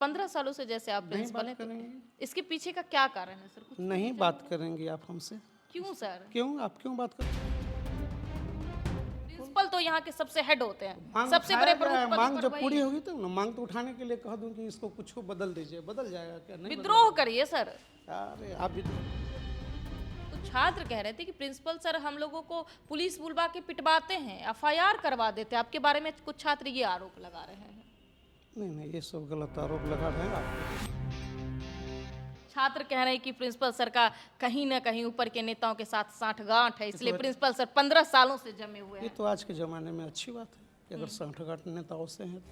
15 सालों से जैसे आप नहीं प्रिंसिपल बात हैं, तो करेंगे, इसके पीछे का क्या कारण है सर? कुछ नहीं बात करेंगे आप हमसे। क्यों सर? क्यों, आप क्यों बात करें? प्रिंसिपल तो यहाँ के सबसे हेड होते हैं, मांग सबसे उठाया बड़े जाए, प्रमुख मांग पद जब पर पूरी वही। होगी तब ना, मांग तो उठाने के लिए कह दूं कि इसको कुछ को बदल दीजिए, बदल जाएगा क्या? नहीं विद्रोह करिए सर। बदलेगा। अरे आप भी तो छात्र कह रहे थे कि प्रिंसिपल सर हम लोगों को पुलिस बुलवा के पिटवाते हैं, एफआईआर करवा देते हैं। आपके बारे में कुछ छात्र ये आरोप लगा रहे हैं। नहीं, ये सब गलत आरोप लगा रहे हैं आप। छात्र कह रहे हैं कि प्रिंसिपल सर का कहीं ना कहीं ऊपर के नेताओं के साथ साठगांठ है, इसलिए प्रिंसिपल सर 15 सालों से जमे हुए ये हैं। तो आज के ज़माने में अच्छी बात है कि अगर सांठगांठ नेताओं से हैं।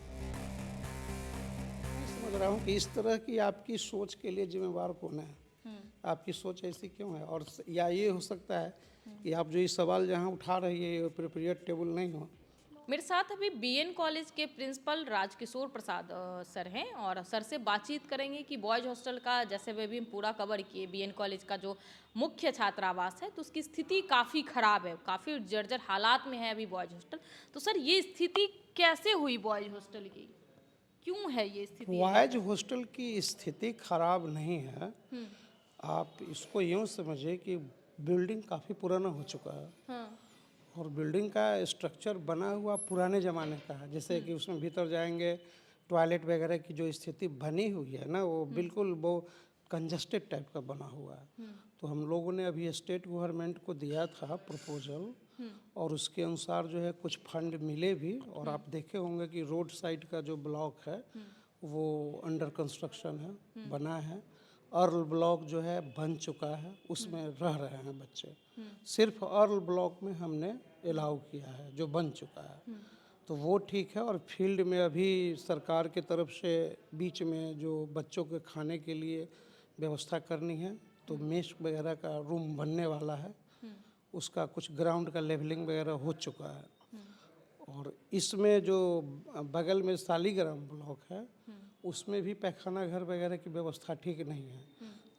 मैं समझ रहा हूँ कि इस तरह की आपकी सोच के लिए जिम्मेवार कौन है, आपकी सोच ऐसी क्यों है? और या ये हो सकता है कि आप जो ये सवाल जहाँ उठा रही है ये अप्रोप्रिएट टेबल नहीं हो। मेरे साथ अभी बीएन कॉलेज के प्रिंसिपल राजकिशोर प्रसाद सर हैं और सर से बातचीत करेंगे कि बॉयज हॉस्टल का, जैसे वे भी पूरा कवर किए, बीएन कॉलेज का जो मुख्य छात्रावास है तो उसकी स्थिति काफ़ी ख़राब है, काफ़ी जर्जर हालात में है अभी बॉयज हॉस्टल। तो सर ये स्थिति कैसे हुई बॉयज हॉस्टल की, क्यों है ये स्थिति? बॉयज हॉस्टल की स्थिति खराब नहीं है, आप इसको यूँ समझिए कि बिल्डिंग काफ़ी पुराना हो चुका है। हाँ। और बिल्डिंग का स्ट्रक्चर बना हुआ पुराने ज़माने का है, जैसे कि उसमें भीतर जाएंगे टॉयलेट वगैरह की जो स्थिति बनी हुई है ना, वो बिल्कुल वो कंजस्टेड टाइप का बना हुआ है। तो हम लोगों ने अभी स्टेट गवर्नमेंट को दिया था प्रपोजल, और उसके अनुसार जो है कुछ फंड मिले भी, और आप देखे होंगे कि रोड साइड का जो ब्लॉक है वो अंडर कंस्ट्रक्शन है, बना है। अर्ल ब्लॉक जो है बन चुका है, उसमें रह रहे हैं बच्चे। सिर्फ अर्ल ब्लॉक में हमने अलाउ किया है जो बन चुका है, तो वो ठीक है। और फील्ड में अभी सरकार की तरफ से बीच में जो बच्चों के खाने के लिए व्यवस्था करनी है, तो मेस वगैरह का रूम बनने वाला है, उसका कुछ ग्राउंड का लेवलिंग वगैरह हो चुका है। और इसमें जो बगल में शालीग्राम ब्लॉक है उसमें भी पैखाना घर वगैरह की व्यवस्था ठीक नहीं है,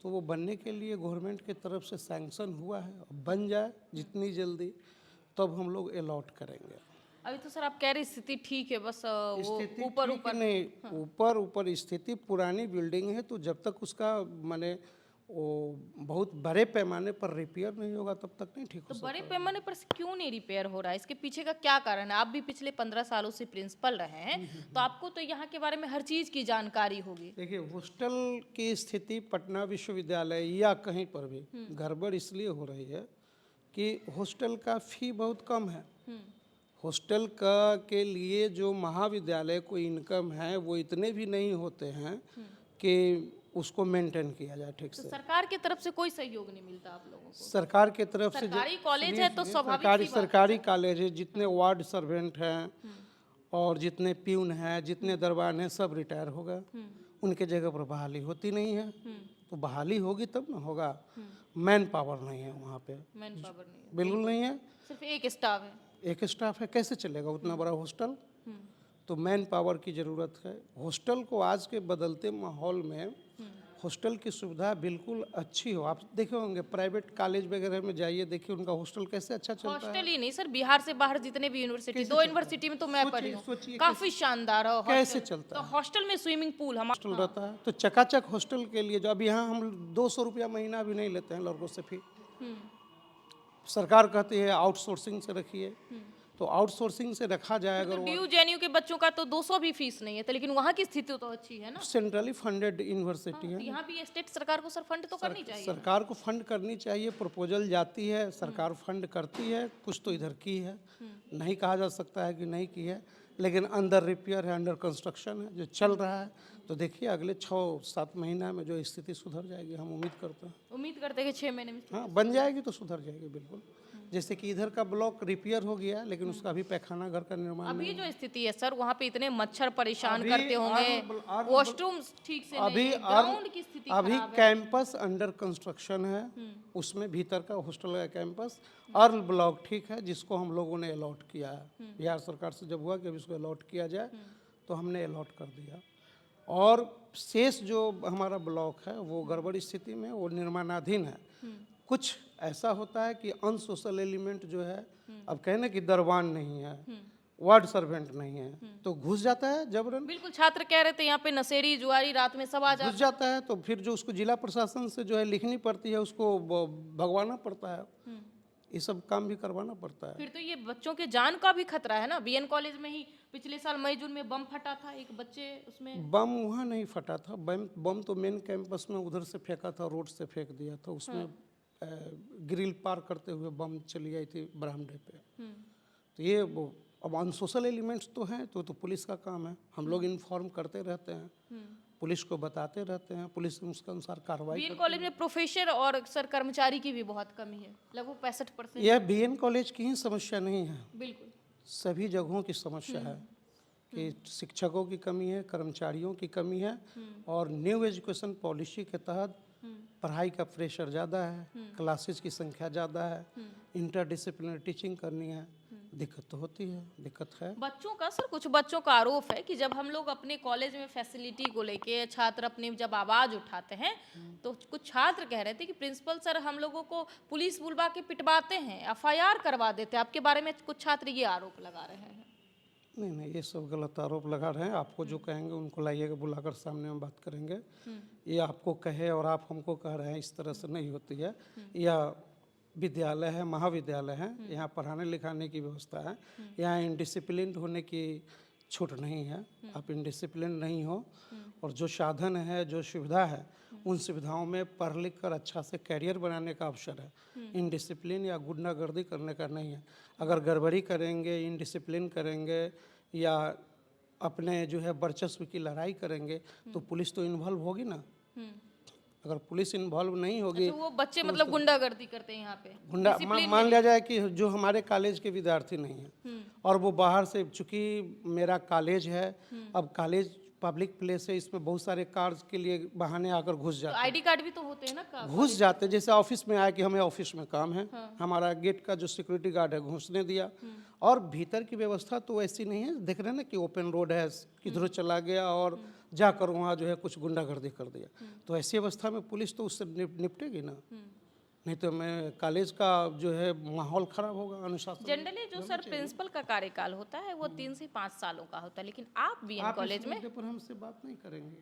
तो वो बनने के लिए गवर्नमेंट की तरफ से सैंक्शन हुआ है। बन जाए जितनी जल्दी तब हम लोग अलॉट करेंगे। अभी तो सर आप कह रहे स्थिति ठीक है, बस वो स्थिति ऊपर ठीक ऊपर नहीं, ऊपर स्थिति पुरानी बिल्डिंग है, तो जब तक उसका माने वो बहुत बड़े पैमाने पर रिपेयर नहीं होगा तब तक नहीं ठीक हो तो सकता। बड़े पैमाने पर से क्यों नहीं रिपेयर हो रहा है? इसके पीछे का क्या कारण है? आप भी पिछले 15 सालों से प्रिंसिपल रहे हैं, तो आपको तो यहाँ के बारे में हर चीज की जानकारी होगी। देखिए, हॉस्टल की स्थिति पटना विश्वविद्यालय या कहीं पर भी गड़बड़ इसलिए हो रही है कि हॉस्टल का फी बहुत कम है। हॉस्टल का के लिए जो महाविद्यालय को इनकम है वो इतने भी नहीं होते हैं कि उसको मेंटेन किया जाए ठीक तो से। सरकार की तरफ से कोई सहयोग नहीं मिलता आप लोगों को? सरकार की तरफ से सरकारी कॉलेज है तो स्वाभाविक सरकारी सी बात है। सरकारी कॉलेज है, जितने वार्ड सर्वेंट हैं और जितने प्यून हैं, जितने दरबान हैं, सब रिटायर हो गए। उनके जगह पर बहाली होती नहीं है, तो बहाली होगी तब ना होगा। मैन पावर नहीं है वहाँ पे, मैन पावर नहीं है, बिल्कुल नहीं है। सिर्फ एक स्टाफ है। एक स्टाफ है, कैसे चलेगा उतना बड़ा हॉस्टल? तो मैन पावर की ज़रूरत है। हॉस्टल को आज के बदलते माहौल में हॉस्टल की सुविधा बिल्कुल अच्छी हो। आप देखे होंगे प्राइवेट कॉलेज वगैरह में जाइए, देखिए उनका हॉस्टल कैसे अच्छा चलता है। हॉस्टल ही नहीं सर, बिहार से बाहर जितने भी यूनिवर्सिटी, 2 यूनिवर्सिटी में तो मैं पढ़ी हूँ, सोचिए काफी शानदार है कैसे हॉस्टल। चलता तो है। हॉस्टल में स्विमिंग पूल हॉस्टल रहता है तो चकाचक हॉस्टल के लिए जो अभी यहाँ हम 200 रुपया महीना भी नहीं लेते हैं लड़कों से फी। सरकार कहती है आउटसोर्सिंग से रखिए, तो आउटसोर्सिंग से रखा जाए अगर वो ड्यू जेएनयू के बच्चों का तो 200 भी फीस नहीं है, तो लेकिन वहाँ की स्थिति तो अच्छी है ना। सेंट्रली फंडेड यूनिवर्सिटी तो है। यहाँ भी स्टेट सरकार को सर फंड तो करनी चाहिए। सरकार को फंड करनी चाहिए, प्रपोजल जाती है, सरकार फंड करती है, कुछ तो इधर की है, नहीं कहा जा सकता है कि नहीं की है, लेकिन अंडर रिपेयर है, अंडर कंस्ट्रक्शन है, जो चल रहा है। तो देखिए अगले 6-7 महीना में जो स्थिति सुधर जाएगी, हम उम्मीद करते हैं। उम्मीद करते हैं कि 6 महीने में। हाँ, बन जाएगी तो सुधर जाएगी बिल्कुल। जैसे कि इधर का ब्लॉक रिपेयर हो गया, लेकिन उसका अभी पैखाना घर का निर्माण अभी नहीं। जो स्थिति है सर, वहाँ पे इतने मच्छर परेशान अभी करते होंगे, वॉशरूम ठीक से नहीं है, ग्राउंड की स्थिति अभी खराब है। कैंपस अंडर कंस्ट्रक्शन है, उसमें भीतर का हॉस्टल का कैंपस। अर्ल ब्लॉक ठीक है, जिसको हम लोगों ने अलॉट किया है। बिहार सरकार से जब हुआ कि अब इसको अलॉट किया जाए, तो हमने अलॉट कर दिया। और शेष जो हमारा ब्लॉक है वो गड़बड़ स्थिति में, वो निर्माणाधीन है। कुछ ऐसा होता है कि अनसोशल एलिमेंट जो है, अब कहें ना कि दरबान नहीं है, वार्ड सर्वेंट नहीं है तो घुस जाता है जबरन, बिल्कुल छात्र कह रहे थे यहाँ पे नशेड़ी जुआरी रात में सब आ घुस जाते जाता है तो फिर जो उसको जिला प्रशासन से जो है लिखनी पड़ती है, उसको भगवाना पड़ता है, ये सब काम भी करवाना पड़ता है। फिर तो ये बच्चों के जान का भी खतरा है ना। बीएन कॉलेज में ही पिछले साल मई जून में बम फटा था, एक बच्चे उसमें। बम वहाँ नहीं फटा था, बम तो मेन कैंपस में उधर से फेंका था, रोड से फेंक दिया था, उसमें ग्रिल पार करते हुए बम चली आई थी बरामदे पे। तो ये वो अब अनसोशल एलिमेंट्स तो हैं, तो पुलिस का काम है, हम लोग इन्फॉर्म करते रहते हैं, पुलिस को बताते रहते हैं, पुलिस उसके अनुसार कार्रवाई। बीएन कॉलेज में प्रोफेसर और सर कर्मचारी की भी बहुत कमी है, लगभग 65%। यह बीएन कॉलेज की ही समस्या नहीं है, बिल्कुल सभी जगहों की समस्या है कि शिक्षकों की कमी है, कर्मचारियों की कमी है, और न्यू एजुकेशन पॉलिसी के तहत पढ़ाई का प्रेशर ज़्यादा है, क्लासेस की संख्या ज़्यादा है, इंटरडिसिप्लिनरी टीचिंग करनी है, दिक्कत तो होती है, दिक्कत है। बच्चों का सर, कुछ बच्चों का आरोप है कि जब हम लोग अपने कॉलेज में फैसिलिटी को लेके छात्र अपनी जब आवाज़ उठाते हैं तो कुछ छात्र कह रहे थे कि प्रिंसिपल सर हम लोगों को पुलिस बुलवा के पिटवाते हैं, एफआईआर करवा देते हैं। आपके बारे में कुछ छात्र ये आरोप लगा रहे हैं। नहीं, ये सब गलत आरोप लगा रहे हैं। आपको जो कहेंगे उनको लाइएगा, बुलाकर सामने में बात करेंगे। ये आपको कहे और आप हमको कह रहे हैं, इस तरह से नहीं होती है। यह विद्यालय है, महाविद्यालय है, यहाँ पढ़ाने लिखाने की व्यवस्था है, यहाँ इनडिसिप्लिन होने की छूट नहीं है। आप इनडिसिप्लिन नहीं हो, और जो साधन है, जो सुविधा है, उन सुविधाओं में पढ़ लिख कर अच्छा से कैरियर बनाने का अवसर है। इनडिसिप्लिन या गुंडागर्दी करने का नहीं है। अगर गड़बड़ी करेंगे, इनडिसिप्लिन करेंगे या अपने जो है वर्चस्व की लड़ाई करेंगे तो पुलिस तो इन्वॉल्व होगी ना। अगर पुलिस इन्वॉल्व नहीं होगी तो वो बच्चे मतलब गुंडागर्दी करते हैं यहाँ पे, गुंडा मान लिया जाए कि जो हमारे कॉलेज के विद्यार्थी नहीं है और वो बाहर से, चूंकि मेरा कॉलेज है, अब कॉलेज पब्लिक प्लेस है, इसमें बहुत सारे कार्य के लिए बहाने आकर घुस जाते हैं। आईडी कार्ड भी तो होते हैं ना घुस जाते, जैसे ऑफिस में आया कि हमें ऑफिस में काम है, हमारा गेट का जो सिक्योरिटी गार्ड है घुसने दिया, और भीतर की व्यवस्था तो ऐसी नहीं है। देख रहे हैं ना कि ओपन रोड है, किधर चला गया और जाकर वहाँ जो है कुछ गुंडागर्दी कर दिया। तो ऐसी अवस्था में पुलिस तो उससे निपटेगी ना, नहीं तो मैं कॉलेज का जो है माहौल खराब होगा, अनुशासन। जनरली जो सर प्रिंसिपल का कार्यकाल होता है वो 3 से 5 सालों का होता है, लेकिन आप बीएन कॉलेज में पर हमसे बात नहीं करेंगे।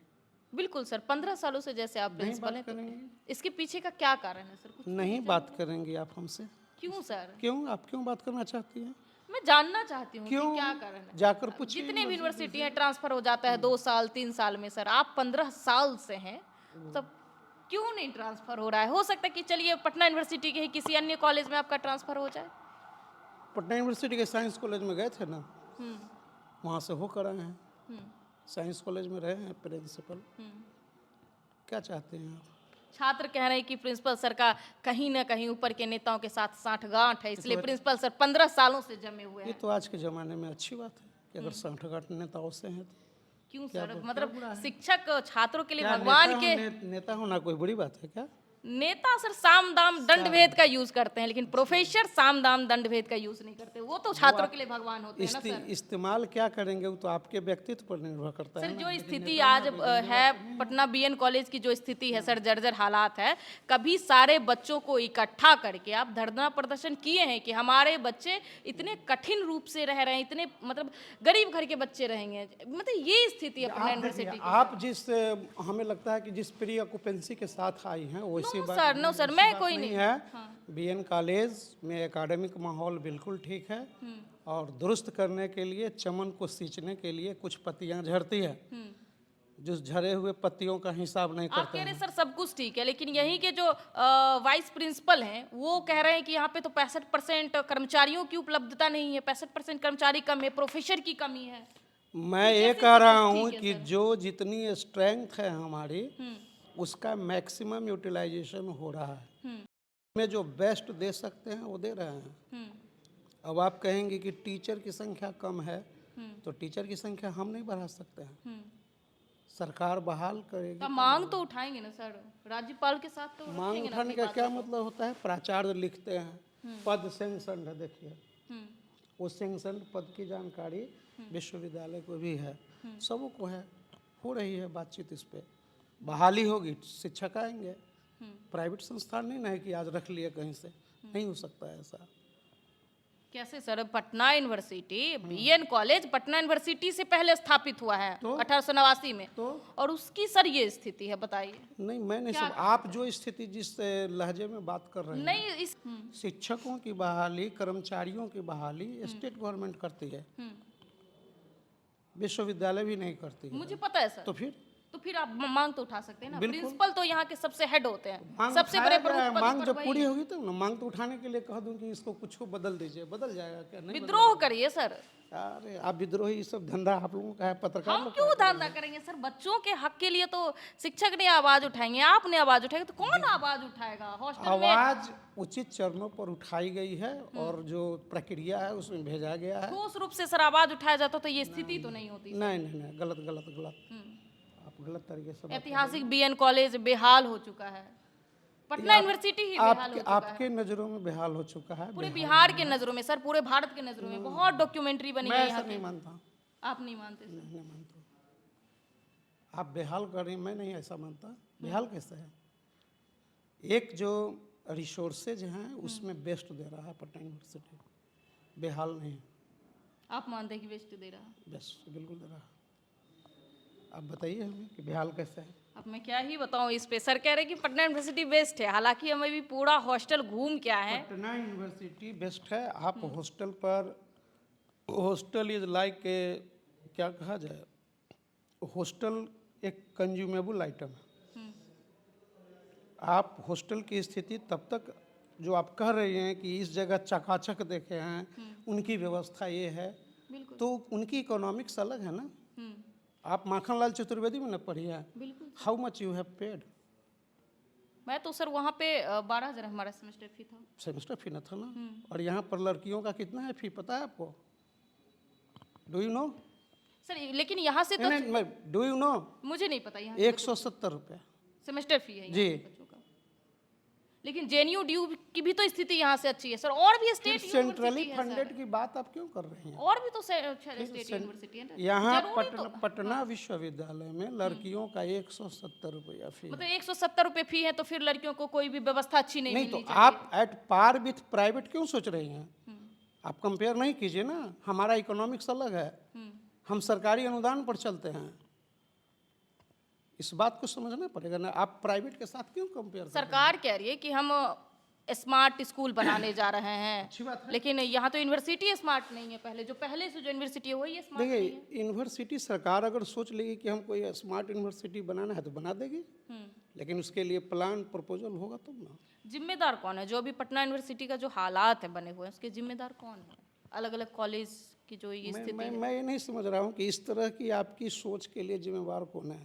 बिल्कुल सर, 15 सालों से जैसे आप प्रिंसिपल हैं, तो इसके पीछे का क्या कारण है सर? कुछ नहीं बात करेंगे आप हमसे? क्यों सर? क्यों, आप क्यों बात करना चाहती हैं? मैं जानना चाहती हूँ कि क्यों? क्या कारण है। जाकर पूछिए। जितने भी यूनिवर्सिटी है ट्रांसफर हो जाता है 2 साल 3 साल में, सर आप 15 साल से हैं, तब क्यों नहीं ट्रांसफर हो रहा है? हो सकता है कि चलिए पटना यूनिवर्सिटी के ही किसी अन्य कॉलेज में आपका ट्रांसफर हो जाए। पटना यूनिवर्सिटी के साइंस कॉलेज में गए थे ना, वहाँ से होकर आए हैं, साइंस कॉलेज में रहे हैं प्रिंसिपल। क्या चाहते हैं आप? छात्र कह रहे हैं कि प्रिंसिपल सर का कहीं ना कहीं ऊपर के नेताओं के साथ साठगांठ है, इसलिए प्रिंसिपल सर 15 सालों से जमे हुए हैं। ये तो आज के ज़माने में अच्छी बात है कि अगर साठगांठ नेताओं से हैं तो। क्यों सर? मतलब शिक्षक छात्रों के लिए क्या भगवान के नेता होना कोई बड़ी बात है क्या? नेता सर साम दाम दंड भेद का यूज करते हैं, लेकिन प्रोफेसर साम दाम दंड भेद का यूज नहीं करते। वो तो छात्रों के लिए भगवान होते हैं ना सर। इस्तेमाल क्या करेंगे वो तो आपके व्यक्तित्व पर निर्भर करता है सर ना। जो स्थिति आज है पटना बीएन कॉलेज की, जो स्थिति है सर, जर्जर हालात है, कभी सारे बच्चों को इकट्ठा करके आप धरना प्रदर्शन किए हैं कि हमारे बच्चे इतने कठिन रूप से रह रहे हैं, इतने मतलब गरीब घर के बच्चे रहेंगे, मतलब ये स्थिति है पटना यूनिवर्सिटी की। आप जिस, हमें लगता है कि जिस प्री ऑक्यूपेंसी के साथ आई हैं वैसी बात नो सर, मैं कोई नहीं है। बीएन कॉलेज में एकेडमिक माहौल बिल्कुल ठीक है, और दुरुस्त करने के लिए, चमन को सींचने के लिए कुछ पत्तियां झड़ती है, जो झरे हुए पत्तियों का हिसाब नहीं आप करते कह रहे हैं। सर सब कुछ ठीक है, लेकिन यहीं के जो वाइस प्रिंसिपल हैं वो कह रहे हैं कि यहाँ पे तो 65% कर्मचारियों की उपलब्धता नहीं है, 65% कर्मचारी कम है, प्रोफेसर की कमी है। मैं ये कह रहा हूँ कि जो जितनी स्ट्रेंथ है हमारी, उसका मैक्सिमम यूटिलाइजेशन हो रहा है। में जो बेस्ट दे सकते हैं वो दे रहे हैं। अब आप कहेंगे कि टीचर की संख्या कम है, तो टीचर की संख्या हम नहीं बढ़ा सकते हैं, सरकार बहाल करेगी। तो मांग तो उठाएंगे ना सर, राज्यपाल के साथ तो मांग रखेंगे ना उठाने अपनी का बात। क्या मतलब होता है? प्राचार्य लिखते हैं, पद सेंक्शन है, देखिए वो सेंक्शन पद की जानकारी विश्वविद्यालय को भी है, सबको है, हो रही है बातचीत इस पे। बहाली होगी, शिक्षक आएंगे। प्राइवेट संस्थान नहीं ना है कि आज रख लिया कहीं से, नहीं हो सकता है ऐसा। कैसे sir? Patna university, BN college Patna university से पहले स्थापित हुआ है तो? 1889 में, तो और उसकी सर ये स्थिति है, बताइए। नहीं, मैं नहीं सब आप जो स्थिति जिस लहजे में बात कर रहे हैं, नहीं इस शिक्षकों की बहाली, कर्मचारियों की बहाली स्टेट गवर्नमेंट करती है, विश्वविद्यालय भी नहीं करती है। मुझे पता है सर। तो फिर आप मांग तो उठा सकते हैं ना, प्रिंसिपल तो यहाँ के सबसे हेड होते हैं, मांग सबसे बड़े उठाया जाए, मांग पर जब वही पूरी होगी तब ना। मांग तो उठाने के लिए कह दूं कि इसको कुछ बदल दीजिए, बदल जाएगा क्या? नहीं विद्रोह करिए सर। अरे आप विद्रोही, सब धंधा आप लोगों का है, पत्रकार हम लोग क्यों धंधा करेंगे सर? बच्चों के हक के लिए तो शिक्षक ने आवाज उठाएंगे, आपने आवाज उठाएंगे, तो कौन आवाज उठाएगा? हॉस्टल में आवाज उचित चरणों पर उठाई गई है और जो प्रक्रिया है उसमें भेजा गया है। ठोस रूप से सर आवाज उठाया जाता तो ये स्थिति तो नहीं होती। नहीं नहीं नहीं, गलत गलत गलत, आप गलत तरीके से बात ऐतिहासिक बीएन कॉलेज बेहाल हो चुका है, पटना यूनिवर्सिटी ही बेहाल हो चुका है। आपके नजरों में बेहाल हो चुका है। पूरे बिहार के नजरों में सर, पूरे भारत के नजरों में बहुत डॉक्यूमेंट्री बनी मैं है ऐसा यहाँ नहीं की। मानता। आप नहीं मानते सर? नहीं मानता। आप बेहाल कर रही हैं, मैं नहीं ऐसा मानता। बेहाल कैसे है? एक जो रिसोर्सेज हैं उसमें बेस्ट दे रहा है पटना यूनिवर्सिटी, बेहाल नहीं। आप मानते हैं कि वेस्ट दे रहा है? बेस्ट बिल्कुल दे रहा है। आप बताइए हमें कि बेहाल कैसे है? अब मैं क्या ही बताऊं इस पे। सर कह रहे कि पटना यूनिवर्सिटी बेस्ट है, हालांकि हमें भी पूरा हॉस्टल घूम के आए हैं। पटना यूनिवर्सिटी बेस्ट है। आप हॉस्टल पर, हॉस्टल इज लाइक क्या कहा जाए, हॉस्टल एक कंज्यूमेबल आइटम है। आप हॉस्टल की स्थिति तब तक, जो आप कह रहे हैं कि इस जगह चकाचक देखे हैं, उनकी व्यवस्था ये है, तो उनकी इकोनॉमिक्स अलग है ना। आप माखनलाल चतुर्वेदी में न पढ़ी है? बिल्कुल। How much you have paid? मैं तो सर वहाँ पे 12,000 हमारा सेमेस्टर फी था। सेमेस्टर फी न था ना। और यहाँ पर लड़कियों का कितना है फी, पता है आपको? Do you know? सर लेकिन यहाँ से तो डू यू नो? मुझे नहीं पता। यहाँ 170 रुपये सेमेस्टर फी है जी। बच्चों का। लेकिन जेएनयू ड्यू की भी तो स्थिति यहाँ से अच्छी है सर, और भी स्टेट सेंट्रली फंडेड की बात आप क्यों कर रही हैं? और भी तो स्टेट यूनिवर्सिटी है ना। यहाँ पटना विश्वविद्यालय में लड़कियों का 170 रुपया फी। मतलब 170 रुपये फी है, तो फिर लड़कियों को कोई भी व्यवस्था अच्छी नहीं नहीं, मिलनी तो चाहिए। आप एट पार विथ प्राइवेट क्यों सोच रही हैं? आप कंपेयर नहीं कीजिए ना। हमारा इकोनॉमिक्स अलग है, हम सरकारी अनुदान पर चलते हैं। इस बात को समझना पड़ेगा ना। आप प्राइवेट के साथ क्यों कंपेयर? सरकार कह रही है कि हम स्मार्ट स्कूल बनाने जा रहे हैं, अच्छी बात है। लेकिन यहाँ तो यूनिवर्सिटी स्मार्ट नहीं है। पहले से जो यूनिवर्सिटी है वही स्मार्ट नहीं है। देखिए, यूनिवर्सिटी सरकार अगर सोच लेगी कि हम कोई स्मार्ट यूनिवर्सिटी बनाना है तो बना देगी, लेकिन उसके लिए प्लान प्रपोजल होगा तब ना। जिम्मेदार कौन है? जो अभी पटना यूनिवर्सिटी का जो हालात है बने हुए हैं, उसके जिम्मेदार कौन है? अलग अलग कॉलेज की जो ये स्थिति है। मैं ये नहीं समझ रहा हूँ कि इस तरह की आपकी सोच के लिए जिम्मेवार कौन है।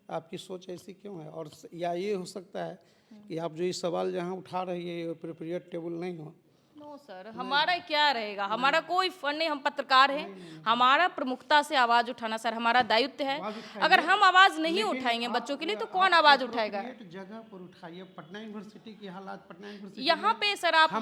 आपकी सोच ऐसी क्यों है? और या ये हो सकता है कि आप जो ये सवाल जहाँ उठा रही है एप्रोप्रिएट टेबल नहीं हो। नो सर, हमारा क्या रहेगा? हमारा कोई फंड नहीं, हम पत्रकार हैं। हमारा प्रमुखता से आवाज उठाना सर हमारा दायित्व है। अगर हम आवाज नहीं उठाएंगे बच्चों के लिए, तो कौन आवाज उठाएगा? जगह पर उठाइए। पटना यूनिवर्सिटी की हालात, पटना यूनिवर्सिटी यहाँ पे सर आप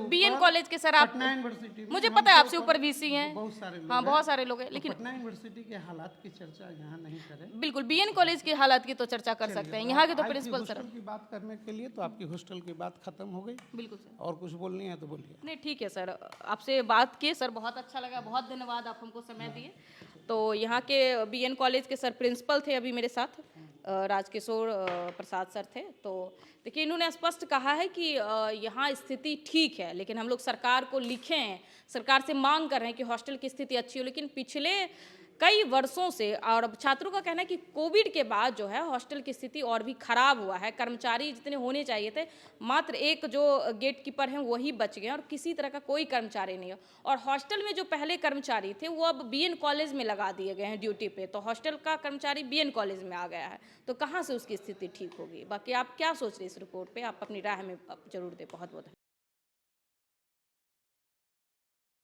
बीएन कॉलेज के सर, आप पटना यूनिवर्सिटी में मुझे पता है आपसे ऊपर वीसी हैं, बहुत सारे लोग हाँ बहुत सारे लोग हैं, लेकिन पटना यूनिवर्सिटी के हालात की चर्चा यहाँ नहीं करें। बिल्कुल बीएन कॉलेज के हालात की तो चर्चा कर सकते हैं। यहाँ के तो प्रिंसिपल सर की बात करने के लिए तो आपकी हॉस्टल की बात खत्म हो गई। बिल्कुल सर। और कुछ बोलनी है तो बोलिए। नहीं ठीक है सर, आपसे बात किए सर बहुत अच्छा लगा, बहुत धन्यवाद, आप हमको समय दिए। तो यहाँ के बीएन कॉलेज के सर प्रिंसिपल थे अभी मेरे साथ, राजकिशोर प्रसाद सर थे। तो देखिए, इन्होंने स्पष्ट कहा है कि यहाँ स्थिति ठीक है, लेकिन हम लोग सरकार को लिखे हैं, सरकार से मांग कर रहे हैं कि हॉस्टल की स्थिति अच्छी हो। लेकिन पिछले कई वर्षों से, और छात्रों का कहना है कि कोविड के बाद जो है हॉस्टल की स्थिति और भी खराब हुआ है। कर्मचारी जितने होने चाहिए थे, मात्र एक जो गेट कीपर हैं वही बच गए, और किसी तरह का कोई कर्मचारी नहीं है। और हॉस्टल में जो पहले कर्मचारी थे वो अब बीएन कॉलेज में लगा दिए गए हैं ड्यूटी पे, तो हॉस्टल का कर्मचारी बीएन कॉलेज में आ गया है, तो कहाँ से उसकी स्थिति ठीक होगी? बाकी आप क्या सोच रहे हैं इस रिपोर्ट पर? आप अपनी राय में जरूर दें। बहुत बहुत